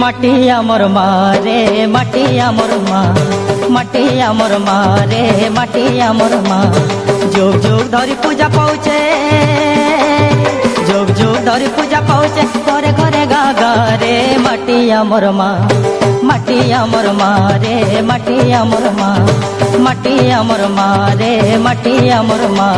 মাটি আমার মা রে মাটি আমার মা, মাটি আমার মা রে মাটি আমার মা। যুগ যুগ ধরি পূজা পাউছে, যুগ যুগ ধরি পূজা পাউছে, ঘরে ঘরে গা গা রে মাটি আমার মা, মাটি আমার মা রে মাটি আমার মা, মাটি আমার মা রে মাটি আমার মা।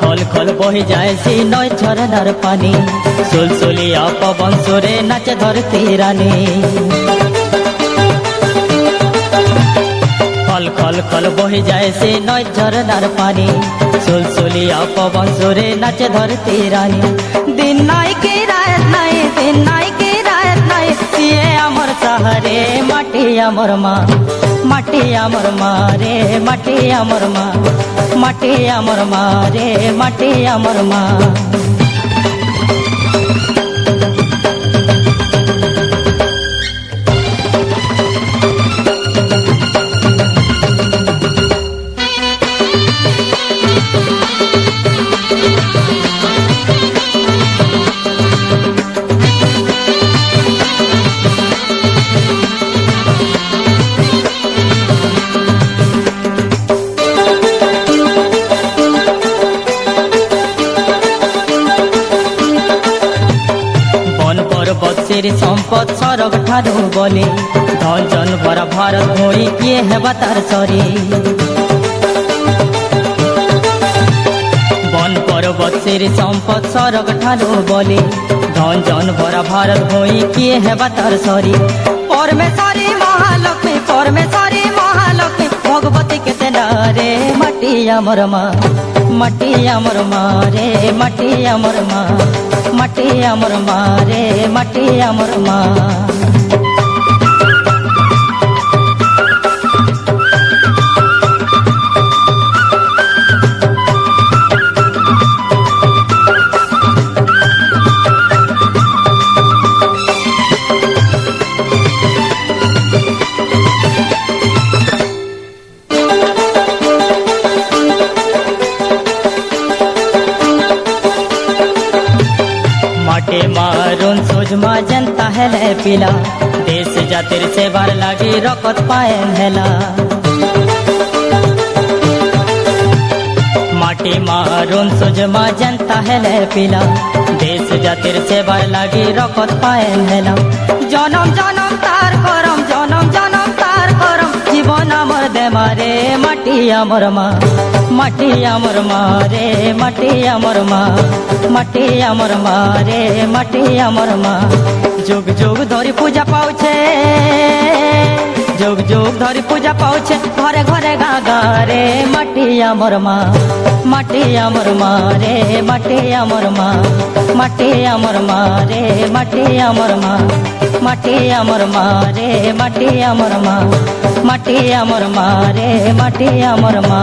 খল খল বহে যায় সে নয় ঝরনার পানি, সুলসুলিয়া পবন সুরে নাচে ধরতি রানী। খল খল খল বহে যায় সে নয় ঝরনার পানি, সুলসুলিয়া পবন সুরে নাচে ধরতি রানী। দিন নাই কি রাত নাই, দিন নাই কি রাত নাই, সিয়ে আমার সাহারে মাটি আমার মা, মাটি আমার মা রে মাটি আমার মা, মাটি আমার মা রে মাটি আমার মা। বৎসের সম্পদ সরগ ঠারু বলে, ধন জন ভরা ভারত ভই কিয়ে হেবা তার সরে। বন পর্বতের সম্পদ সরগ ঠারু বলে, ধন জন ভরা ভারত ভই কিয়ে হেবা তার সরে। পরমেশ্বরী মহালক্ষ্মী, পরমেশ্বরী মহালক্ষ্মী, ভগবতী কেতে না রে মাটি আমার মা, মাটি আমার মা রে মাটি আমার মা, মাটি আমার মা রে মাটি আমার মা। মাটি মারুন সুজমা जनता হেলে পিলা, দেশ জাতির সেবার লাগি রকত পায়েন হেলা। মাটি মারুন সুজমা जनता হেলে পিলা, দেশ জাতির সেবার লাগি রকত পায়েন হেলা। জনম জনম তার করম, জনম জনম তার করম, জীবন আমার দেমারে মাটি আমার মা, মাটি আমার মা রে মাটি আমার মা, মাটি আমার মা রে মাটি আমার মা। যুগ যুগ ধরি পূজা পাউছে, যুগ যুগ ধরি পূজা পাউছে, ঘরে ঘরে গা গা রে মাটি আমার মা, মাটি আমার মা রে মাটি আমার মা, মাটি আমার মা রে মাটি আমার মা, মাটি আমার মা রে মাটি আমার মা, মাটি আমার মা রে মাটি আমার মা।